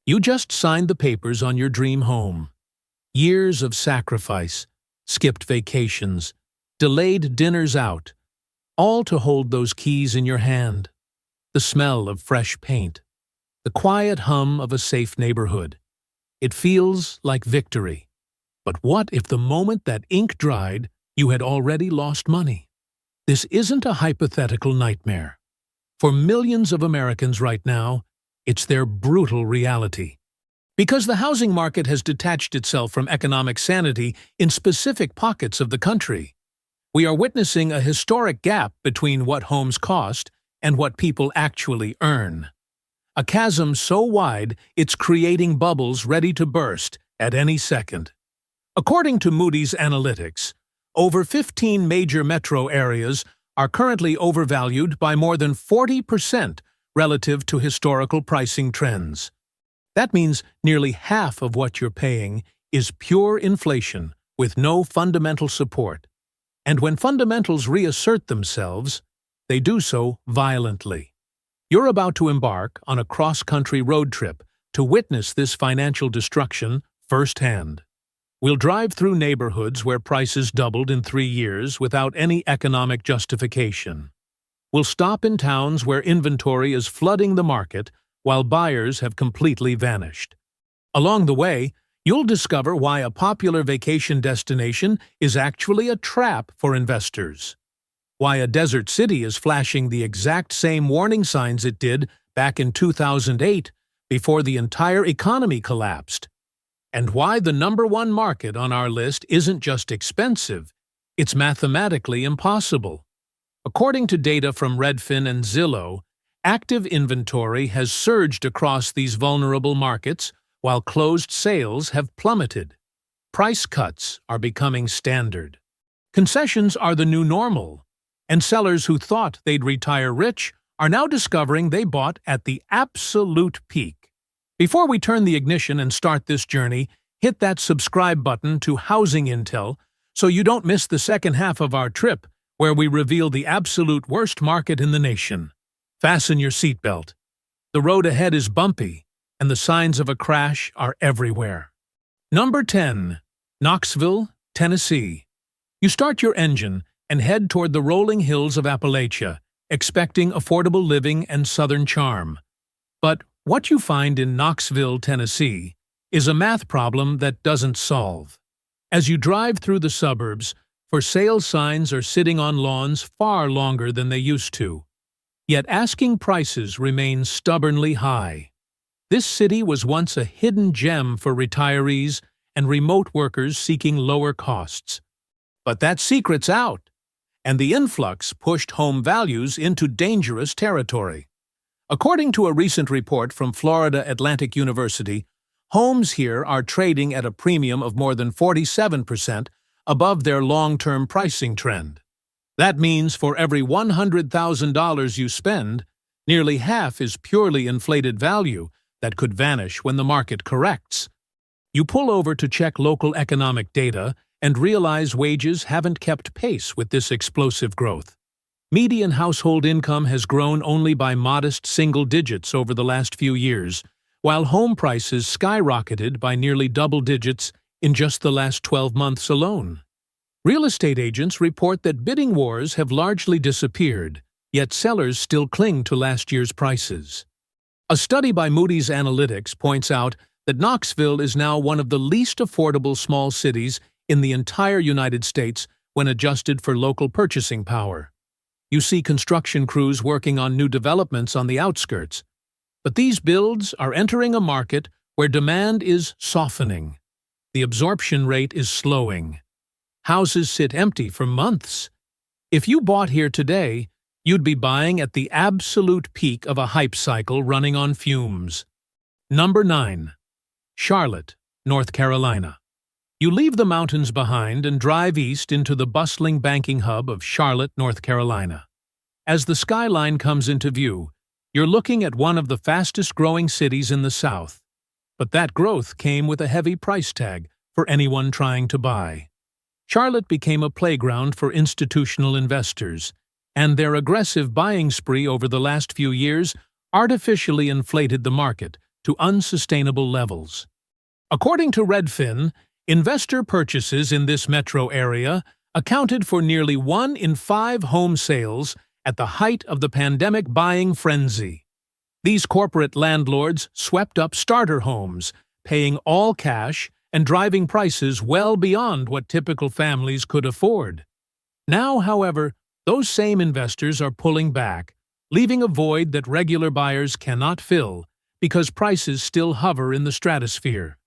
You just signed the papers on your dream home. Years of sacrifice, skipped vacations, delayed dinners out, all to hold those keys in your hand. The smell of fresh paint, the quiet hum of a safe neighborhood. It feels like victory. But what if the moment that ink dried, you had already lost money? This isn't a hypothetical nightmare. For millions of Americans right now, it's their brutal reality. Because the housing market has detached itself from economic sanity in specific pockets of the country, we are witnessing a historic gap between what homes cost and what people actually earn. A chasm so wide it's creating bubbles ready to burst at any second. According to Moody's Analytics, over 15 major metro areas are currently overvalued by more than 40% relative to historical pricing trends. That means nearly half of what you're paying is pure inflation with no fundamental support. And when fundamentals reassert themselves, they do so violently. You're about to embark on a cross-country road trip to witness this financial destruction firsthand. We'll drive through neighborhoods where prices doubled in 3 years without any economic justification. We'll stop in towns where inventory is flooding the market while buyers have completely vanished. Along the way, you'll discover why a popular vacation destination is actually a trap for investors. Why a desert city is flashing the exact same warning signs it did back in 2008 before the entire economy collapsed. And why the #1 market on our list isn't just expensive, it's mathematically impossible. According to data from Redfin and Zillow, active inventory has surged across these vulnerable markets while closed sales have plummeted. Price cuts are becoming standard. Concessions are the new normal, and sellers who thought they'd retire rich are now discovering they bought at the absolute peak. Before we turn the ignition and start this journey, hit that subscribe button to Housing Intel so you don't miss the second half of our trip where we reveal the absolute worst market in the nation. Fasten your seatbelt. The road ahead is bumpy, and the signs of a crash are everywhere. Number 10. Knoxville, Tennessee. You start your engine and head toward the rolling hills of Appalachia, expecting affordable living and southern charm. But what you find in Knoxville, Tennessee, is a math problem that doesn't solve. As you drive through the suburbs, for sale signs are sitting on lawns far longer than they used to. Yet asking prices remain stubbornly high. This city was once a hidden gem for retirees and remote workers seeking lower costs. But that secret's out, and the influx pushed home values into dangerous territory. According to a recent report from Florida Atlantic University, homes here are trading at a premium of more than 47% above their long-term pricing trend. That means for every $100,000 you spend, nearly half is purely inflated value that could vanish when the market corrects. You pull over to check local economic data and realize wages haven't kept pace with this explosive growth. Median household income has grown only by modest single digits over the last few years, while home prices skyrocketed by nearly double digits in just the last 12 months alone. Real estate agents report that bidding wars have largely disappeared, yet sellers still cling to last year's prices. A study by Moody's Analytics points out that Knoxville is now one of the least affordable small cities in the entire United States when adjusted for local purchasing power. You see construction crews working on new developments on the outskirts. But these builds are entering a market where demand is softening. The absorption rate is slowing. Houses sit empty for months. If you bought here today, you'd be buying at the absolute peak of a hype cycle running on fumes. Number 9. Charlotte, North Carolina. You leave the mountains behind and drive east into the bustling banking hub of Charlotte, North Carolina. As the skyline comes into view, you're looking at one of the fastest-growing cities in the South. But that growth came with a heavy price tag for anyone trying to buy. Charlotte became a playground for institutional investors, and their aggressive buying spree over the last few years artificially inflated the market to unsustainable levels. According to Redfin, investor purchases in this metro area accounted for nearly 1 in 5 home sales at the height of the pandemic buying frenzy. These corporate landlords swept up starter homes, paying all cash and driving prices well beyond what typical families could afford. Now, however, those same investors are pulling back, leaving a void that regular buyers cannot fill because prices still hover in the stratosphere.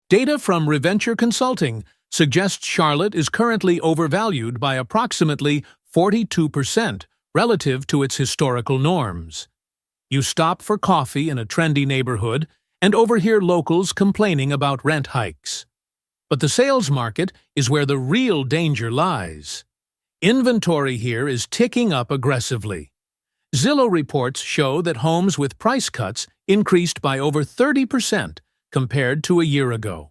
Data from Reventure Consulting suggests Charlotte is currently overvalued by approximately 42% relative to its historical norms. You stop for coffee in a trendy neighborhood and overhear locals complaining about rent hikes. But the sales market is where the real danger lies. Inventory here is ticking up aggressively. Zillow reports show that homes with price cuts increased by over 30% compared to a year ago.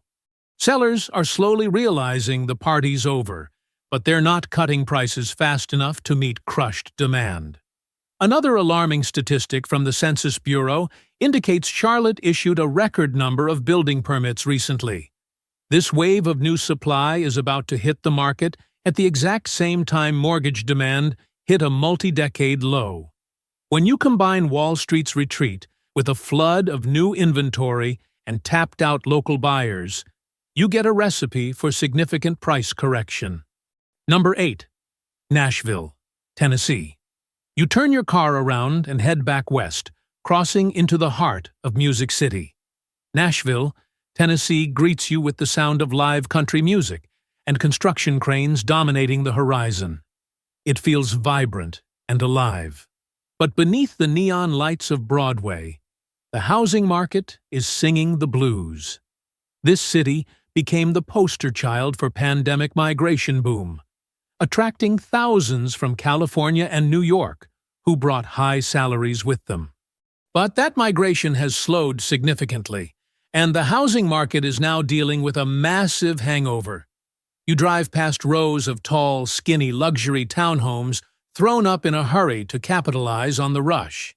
Sellers are slowly realizing the party's over, but they're not cutting prices fast enough to meet crushed demand. Another alarming statistic from the Census Bureau indicates Charlotte issued a record number of building permits recently. This wave of new supply is about to hit the market at the exact same time mortgage demand hit a multi-decade low. When you combine Wall Street's retreat with a flood of new inventory and tapped-out local buyers, you get a recipe for significant price correction. Number 8. Nashville, Tennessee. You turn your car around and head back west, crossing into the heart of Music City. Nashville, Tennessee greets you with the sound of live country music and construction cranes dominating the horizon. It feels vibrant and alive. But beneath the neon lights of Broadway, the housing market is singing the blues. This city became the poster child for pandemic migration boom, attracting thousands from California and New York who brought high salaries with them. But that migration has slowed significantly, and the housing market is now dealing with a massive hangover. You drive past rows of tall, skinny luxury townhomes thrown up in a hurry to capitalize on the rush.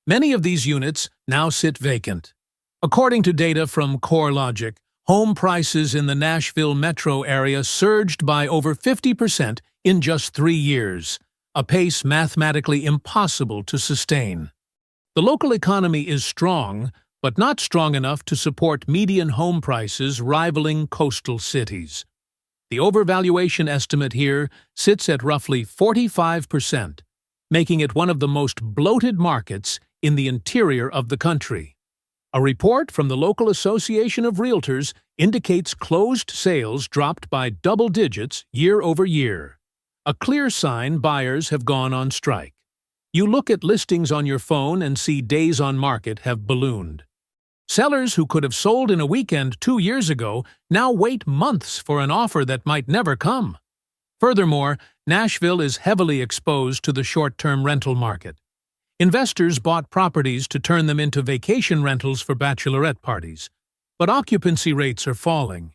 Many of these units now sit vacant. According to data from CoreLogic, home prices in the Nashville metro area surged by over 50% in just 3 years, a pace mathematically impossible to sustain. The local economy is strong, but not strong enough to support median home prices rivaling coastal cities. The overvaluation estimate here sits at roughly 45%, making it one of the most bloated markets in the interior of the country. A report from the local Association of Realtors indicates closed sales dropped by double digits year over year, a clear sign buyers have gone on strike. You look at listings on your phone and see days on market have ballooned. Sellers who could have sold in a weekend 2 years ago now wait months for an offer that might never come. Furthermore, Nashville is heavily exposed to the short-term rental market. Investors bought properties to turn them into vacation rentals for bachelorette parties, but occupancy rates are falling.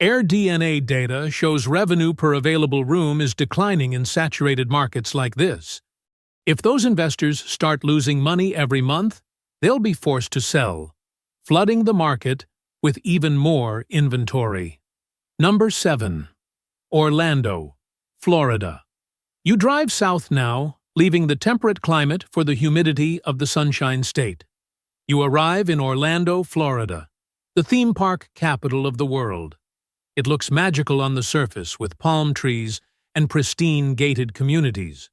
AirDNA data shows revenue per available room is declining in saturated markets like this. If those investors start losing money every month, they'll be forced to sell, flooding the market with even more inventory. Number 7. Orlando, Florida. You drive south now, leaving the temperate climate for the humidity of the Sunshine State. You arrive in Orlando, Florida, the theme park capital of the world. It looks magical on the surface with palm trees and pristine gated communities.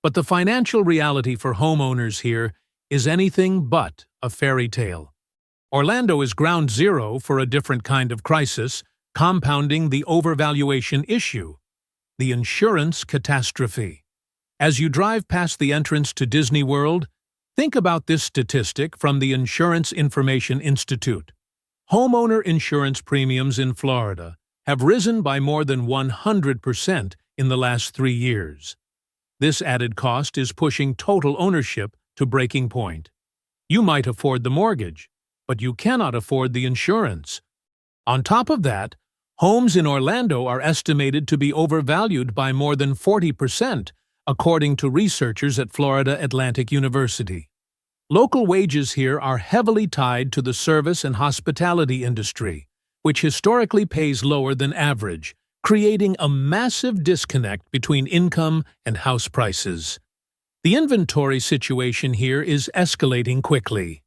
But the financial reality for homeowners here is anything but a fairy tale. Orlando is ground zero for a different kind of crisis, compounding the overvaluation issue, the insurance catastrophe. As you drive past the entrance to Disney World, think about this statistic from the Insurance Information Institute. Homeowner insurance premiums in Florida have risen by more than 100% in the last 3 years. This added cost is pushing total ownership to breaking point. You might afford the mortgage, but you cannot afford the insurance. On top of that, homes in Orlando are estimated to be overvalued by more than 40%, according to researchers at Florida Atlantic University. Local wages here are heavily tied to the service and hospitality industry, which historically pays lower than average, creating a massive disconnect between income and house prices. The inventory situation here is escalating quickly.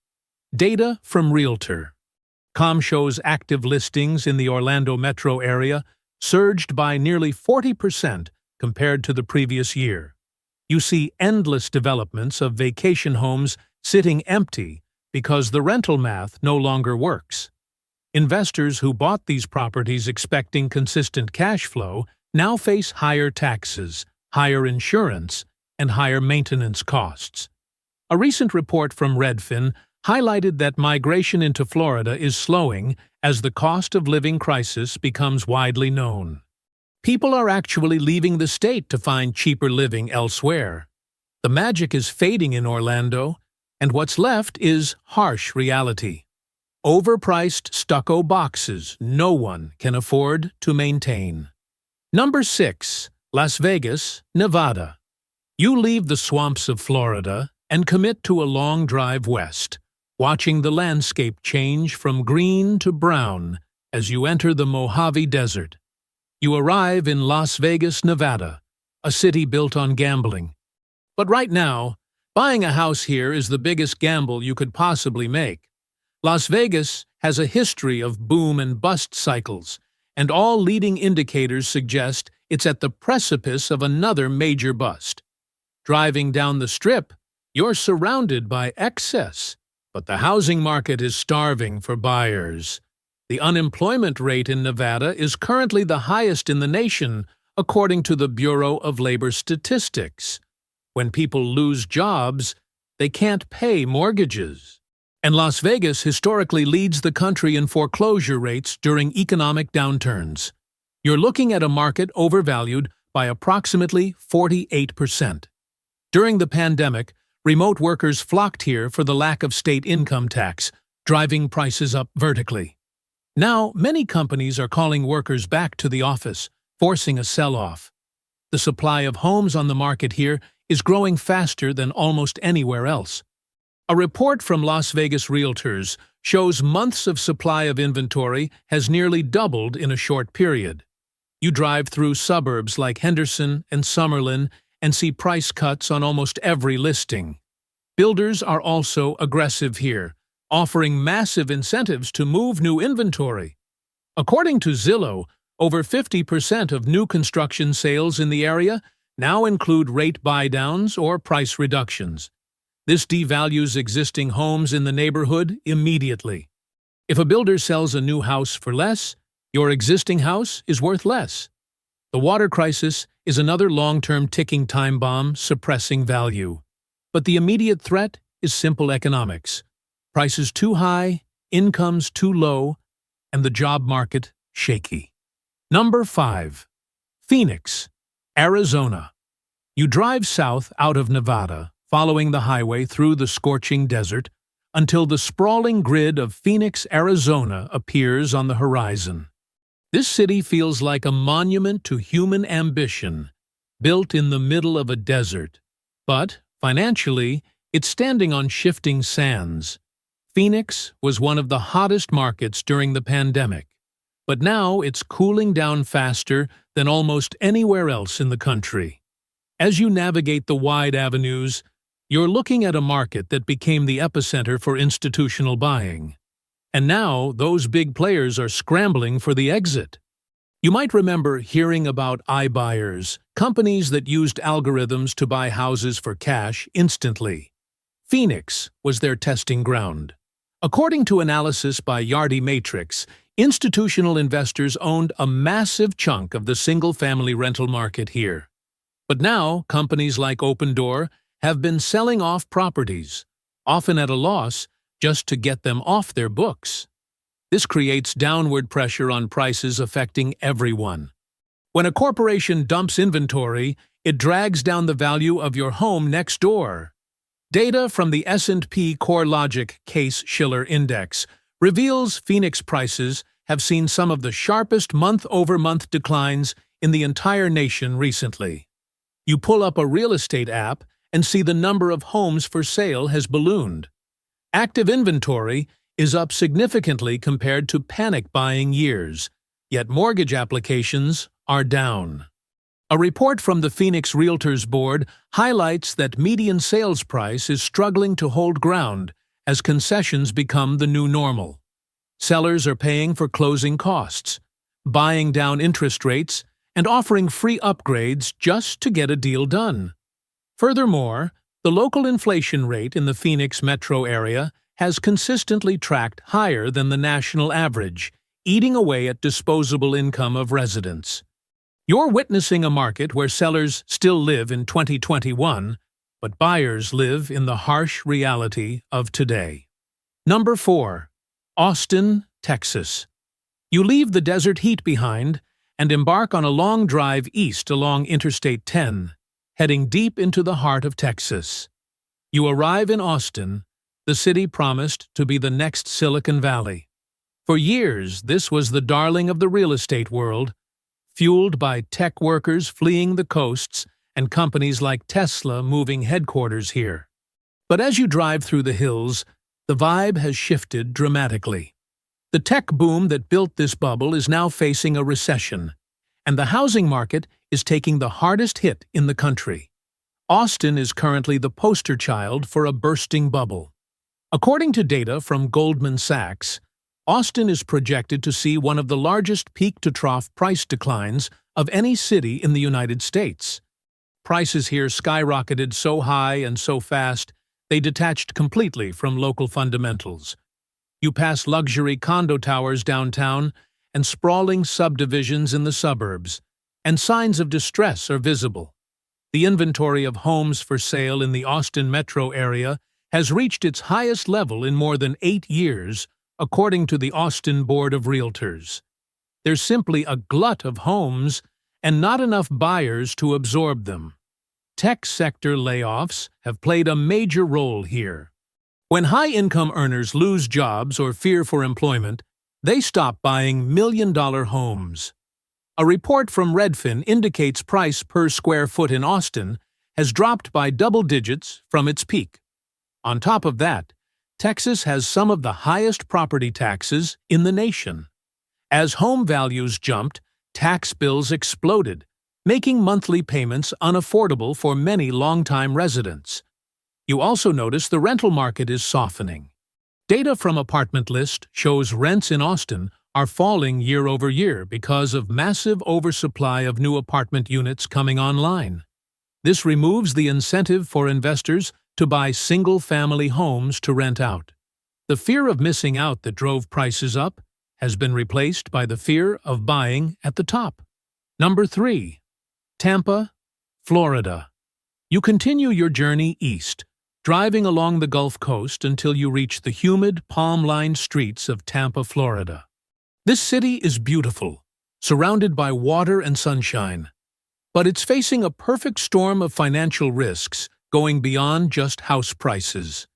Data from Realtor.com shows active listings in the Orlando metro area surged by nearly 40% compared to the previous year. You see endless developments of vacation homes sitting empty because the rental math no longer works. Investors who bought these properties expecting consistent cash flow now face higher taxes, higher insurance, and higher maintenance costs. A recent report from Redfin highlighted that migration into Florida is slowing as the cost of living crisis becomes widely known. People are actually leaving the state to find cheaper living elsewhere. The magic is fading in Orlando, and what's left is harsh reality. Overpriced stucco boxes no one can afford to maintain. Number 6. Las Vegas, Nevada. You leave the swamps of Florida and commit to a long drive west, watching the landscape change from green to brown as you enter the Mojave Desert. You arrive in Las Vegas, Nevada, a city built on gambling. But right now, buying a house here is the biggest gamble you could possibly make. Las Vegas has a history of boom and bust cycles, and all leading indicators suggest it's at the precipice of another major bust. Driving down the Strip, you're surrounded by excess, but the housing market is starving for buyers. The unemployment rate in Nevada is currently the highest in the nation, according to the Bureau of Labor Statistics. When people lose jobs, they can't pay mortgages. And Las Vegas historically leads the country in foreclosure rates during economic downturns. You're looking at a market overvalued by approximately 48%. During the pandemic, remote workers flocked here for the lack of state income tax, driving prices up vertically. Now, many companies are calling workers back to the office, forcing a sell-off. The supply of homes on the market here is growing faster than almost anywhere else. A report from Las Vegas Realtors shows months of supply of inventory has nearly doubled in a short period. You drive through suburbs like Henderson and Summerlin and see price cuts on almost every listing. Builders are also aggressive here, offering massive incentives to move new inventory. According to Zillow, over 50% of new construction sales in the area now include rate buydowns or price reductions. This devalues existing homes in the neighborhood immediately. If a builder sells a new house for less, your existing house is worth less. The water crisis is another long-term ticking time bomb suppressing value. But the immediate threat is simple economics. Prices too high, incomes too low, and the job market shaky. Number 5. Phoenix, Arizona. You drive south out of Nevada, following the highway through the scorching desert, until the sprawling grid of Phoenix, Arizona appears on the horizon. This city feels like a monument to human ambition, built in the middle of a desert. But, financially, it's standing on shifting sands. Phoenix was one of the hottest markets during the pandemic, but now it's cooling down faster than almost anywhere else in the country. As you navigate the wide avenues, you're looking at a market that became the epicenter for institutional buying. And now those big players are scrambling for the exit. You might remember hearing about iBuyers, companies that used algorithms to buy houses for cash instantly. Phoenix was their testing ground. According to analysis by Yardi Matrix, institutional investors owned a massive chunk of the single-family rental market here. But now, companies like Opendoor have been selling off properties, often at a loss, just to get them off their books. This creates downward pressure on prices affecting everyone. When a corporation dumps inventory, it drags down the value of your home next door. Data from the S&P CoreLogic Case-Shiller Index reveals Phoenix prices have seen some of the sharpest month-over-month declines in the entire nation recently. You pull up a real estate app, and see the number of homes for sale has ballooned. Active inventory is up significantly compared to panic-buying years, yet mortgage applications are down. A report from the Phoenix Realtors Board highlights that median sales price is struggling to hold ground as concessions become the new normal. Sellers are paying for closing costs, buying down interest rates, and offering free upgrades just to get a deal done. Furthermore, the local inflation rate in the Phoenix metro area has consistently tracked higher than the national average, eating away at disposable income of residents. You're witnessing a market where sellers still live in 2021, but buyers live in the harsh reality of today. Number 4. Austin, Texas. You leave the desert heat behind and embark on a long drive east along Interstate 10, heading deep into the heart of Texas. You arrive in Austin, the city promised to be the next Silicon Valley. For years, this was the darling of the real estate world, fueled by tech workers fleeing the coasts and companies like Tesla moving headquarters here. But as you drive through the hills, the vibe has shifted dramatically. The tech boom that built this bubble is now facing a recession, and the housing market is taking the hardest hit in the country. Austin is currently the poster child for a bursting bubble. According to data from Goldman Sachs, Austin is projected to see one of the largest peak-to-trough price declines of any city in the United States. Prices here skyrocketed so high and so fast, they detached completely from local fundamentals. You pass luxury condo towers downtown and sprawling subdivisions in the suburbs, and signs of distress are visible. The inventory of homes for sale in the Austin metro area has reached its highest level in more than 8 years, according to the Austin Board of Realtors. There's simply a glut of homes and not enough buyers to absorb them. Tech sector layoffs have played a major role here. When high-income earners lose jobs or fear for employment, they stop buying million-dollar homes. A report from Redfin indicates price per square foot in Austin has dropped by double digits from its peak. On top of that, Texas has some of the highest property taxes in the nation. As home values jumped, tax bills exploded, making monthly payments unaffordable for many longtime residents. You also notice the rental market is softening. Data from Apartment List shows rents in Austin are falling year over year because of massive oversupply of new apartment units coming online. This removes the incentive for investors to buy single-family homes to rent out. The fear of missing out that drove prices up has been replaced by the fear of buying at the top. Number 3. Tampa, Florida. You continue your journey east, driving along the Gulf Coast until you reach the humid, palm-lined streets of Tampa, Florida. This city is beautiful, surrounded by water and sunshine, but it's facing a perfect storm of financial risks going beyond just house prices.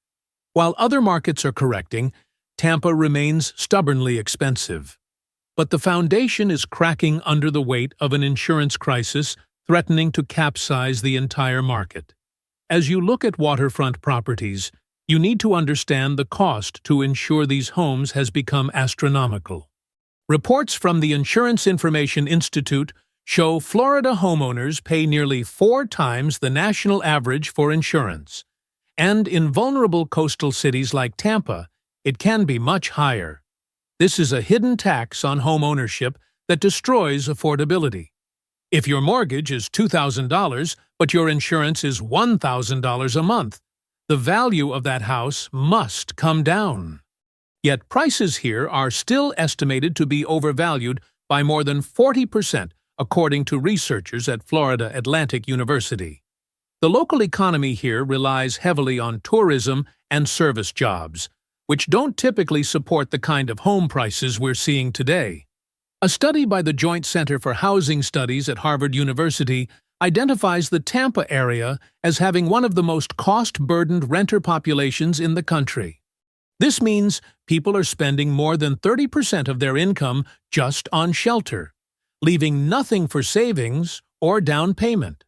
While other markets are correcting, Tampa remains stubbornly expensive. But the foundation is cracking under the weight of an insurance crisis threatening to capsize the entire market. As you look at waterfront properties, you need to understand the cost to insure these homes has become astronomical. Reports from the Insurance Information Institute show Florida homeowners pay nearly 4 times the national average for insurance. And in vulnerable coastal cities like Tampa, it can be much higher. This is a hidden tax on home ownership that destroys affordability. If your mortgage is $2,000, but your insurance is $1,000 a month, the value of that house must come down. Yet prices here are still estimated to be overvalued by more than 40%, according to researchers at Florida Atlantic University. The local economy here relies heavily on tourism and service jobs, which don't typically support the kind of home prices we're seeing today. A study by the Joint Center for Housing Studies at Harvard University identifies the Tampa area as having one of the most cost-burdened renter populations in the country. This means people are spending more than 30% of their income just on shelter, leaving nothing for savings or down payment.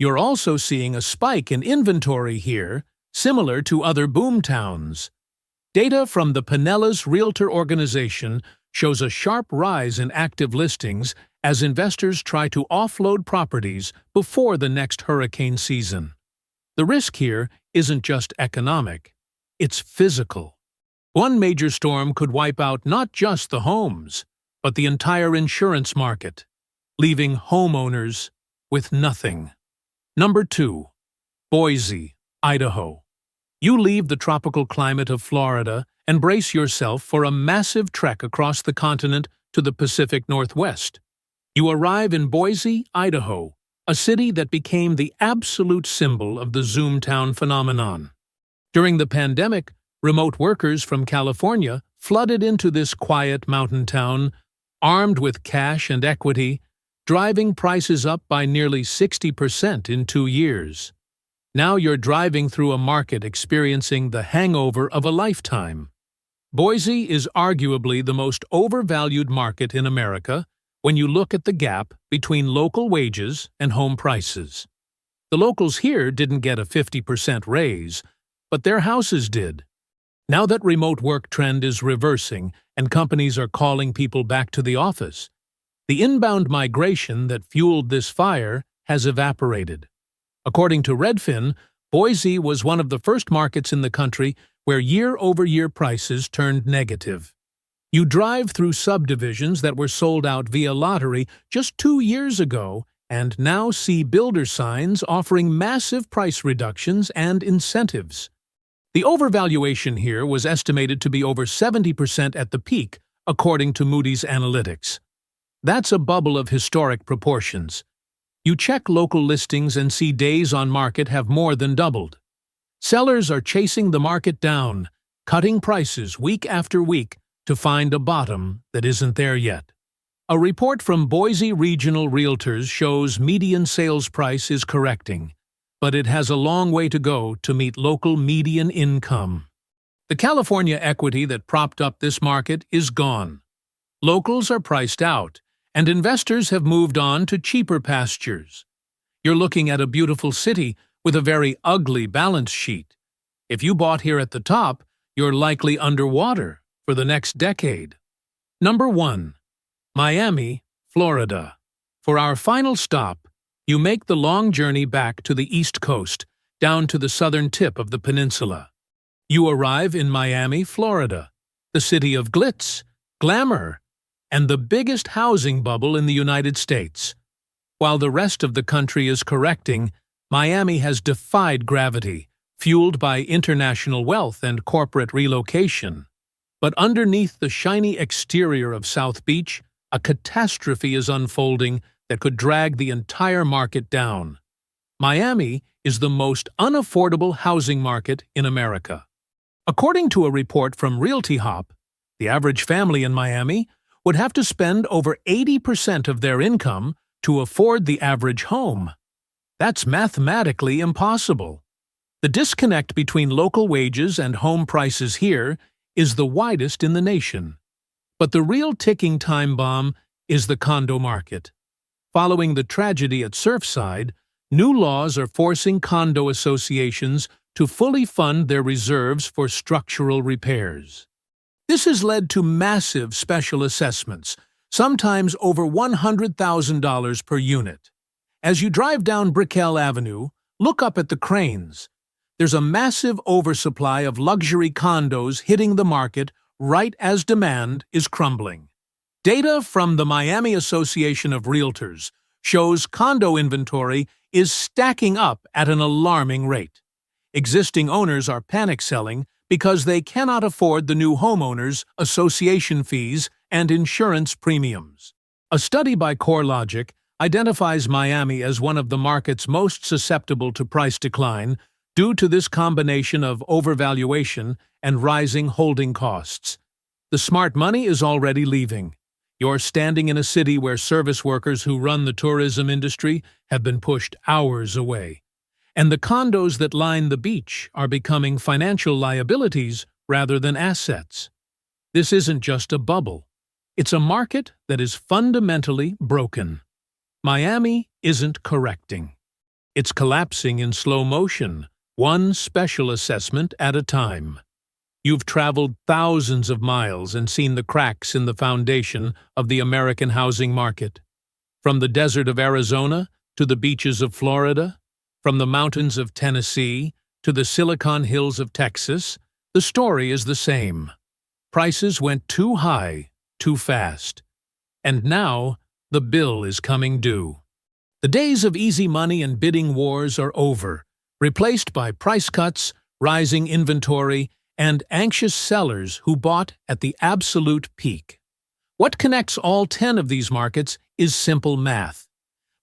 You're also seeing a spike in inventory here, similar to other boom towns. Data from the Pinellas Realtor Organization shows a sharp rise in active listings as investors try to offload properties before the next hurricane season. The risk here isn't just economic, it's physical. One major storm could wipe out not just the homes, but the entire insurance market, leaving homeowners with nothing. Number 2. Boise, Idaho. You leave the tropical climate of Florida and brace yourself for a massive trek across the continent to the Pacific Northwest. You arrive in Boise, Idaho, a city that became the absolute symbol of the Zoomtown phenomenon. During the pandemic, remote workers from California flooded into this quiet mountain town, armed with cash and equity, driving prices up by nearly 60% in 2 years. Now you're driving through a market experiencing the hangover of a lifetime. Boise is arguably the most overvalued market in America when you look at the gap between local wages and home prices. The locals here didn't get a 50% raise, but their houses did. Now that remote work trend is reversing and companies are calling people back to the office, the inbound migration that fueled this fire has evaporated. According to Redfin, Boise was one of the first markets in the country where year-over-year prices turned negative. You drive through subdivisions that were sold out via lottery just 2 years ago and now see builder signs offering massive price reductions and incentives. The overvaluation here was estimated to be over 70% at the peak, according to Moody's Analytics. That's a bubble of historic proportions. You check local listings and see days on market have more than doubled. Sellers are chasing the market down, cutting prices week after week to find a bottom that isn't there yet. A report from Boise Regional Realtors shows median sales price is correcting, but it has a long way to go to meet local median income. The California equity that propped up this market is gone. Locals are priced out, and investors have moved on to cheaper pastures. You're looking at a beautiful city with a very ugly balance sheet. If you bought here at the top, you're likely underwater for the next decade. Number 1. Miami, Florida. For our final stop, you make the long journey back to the East Coast, down to the southern tip of the peninsula. You arrive in Miami, Florida, the city of glitz, glamour, and the biggest housing bubble in the United States. While the rest of the country is correcting, Miami has defied gravity, fueled by international wealth and corporate relocation. But underneath the shiny exterior of South Beach, a catastrophe is unfolding that could drag the entire market down. Miami is the most unaffordable housing market in America. According to a report from RealtyHop, the average family in Miami would have to spend over 80% of their income to afford the average home. That's mathematically impossible. The disconnect between local wages and home prices here is the widest in the nation. But the real ticking time bomb is the condo market. Following the tragedy at Surfside, new laws are forcing condo associations to fully fund their reserves for structural repairs. This has led to massive special assessments, sometimes over $100,000 per unit. As you drive down Brickell Avenue, look up at the cranes. There's a massive oversupply of luxury condos hitting the market right as demand is crumbling. Data from the Miami Association of Realtors shows condo inventory is stacking up at an alarming rate. Existing owners are panic selling because they cannot afford the new homeowners' association fees and insurance premiums. A study by CoreLogic identifies Miami as one of the markets most susceptible to price decline due to this combination of overvaluation and rising holding costs. The smart money is already leaving. You're standing in a city where service workers who run the tourism industry have been pushed hours away. And the condos that line the beach are becoming financial liabilities rather than assets. This isn't just a bubble. It's a market that is fundamentally broken. Miami isn't correcting. It's collapsing in slow motion, one special assessment at a time. You've traveled thousands of miles and seen the cracks in the foundation of the American housing market. From the desert of Arizona to the beaches of Florida, from the mountains of Tennessee to the Silicon Hills of Texas, the story is the same. Prices went too high, too fast. And now, the bill is coming due. The days of easy money and bidding wars are over, replaced by price cuts, rising inventory, and anxious sellers who bought at the absolute peak. What connects all 10 of these markets is simple math.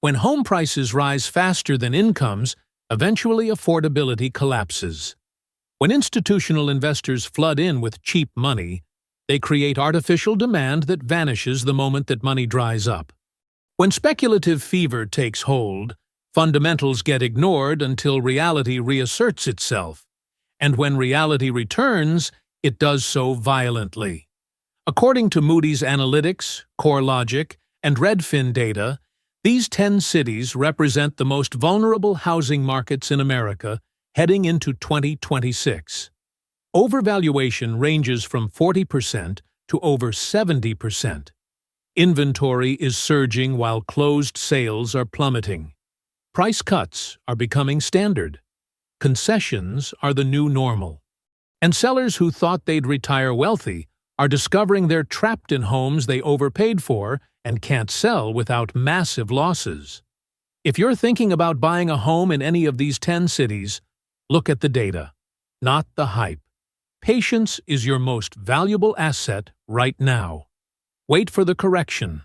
When home prices rise faster than incomes, eventually affordability collapses. When institutional investors flood in with cheap money, they create artificial demand that vanishes the moment that money dries up. When speculative fever takes hold, fundamentals get ignored until reality reasserts itself. And when reality returns, it does so violently. According to Moody's Analytics, CoreLogic, and Redfin data, these 10 cities represent the most vulnerable housing markets in America heading into 2026. Overvaluation ranges from 40% to over 70%. Inventory is surging while closed sales are plummeting. Price cuts are becoming standard. Concessions are the new normal. And sellers who thought they'd retire wealthy are discovering they're trapped in homes they overpaid for and can't sell without massive losses. If you're thinking about buying a home in any of these 10 cities, look at the data, not the hype. Patience is your most valuable asset right now. Wait for the correction.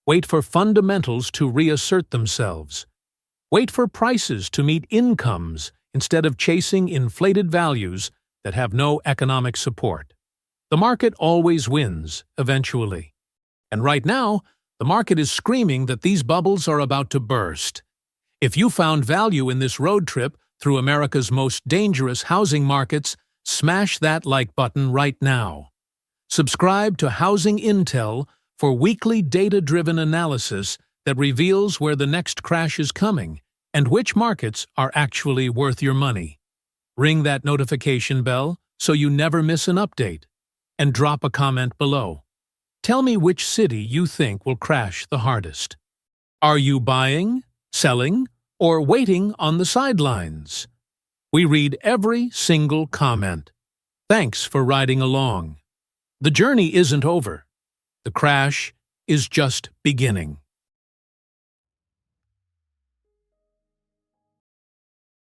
Wait for fundamentals to reassert themselves. Wait for prices to meet incomes instead of chasing inflated values that have no economic support. The market always wins, eventually. And right now, the market is screaming that these bubbles are about to burst. If you found value in this road trip through America's most dangerous housing markets, smash that like button right now. Subscribe to Housing Intel for weekly data-driven analysis that reveals where the next crash is coming and which markets are actually worth your money. Ring that notification bell so you never miss an update, and drop a comment below. Tell me which city you think will crash the hardest. Are you buying, selling, or waiting on the sidelines? We read every single comment. Thanks for riding along. The journey isn't over. The crash is just beginning.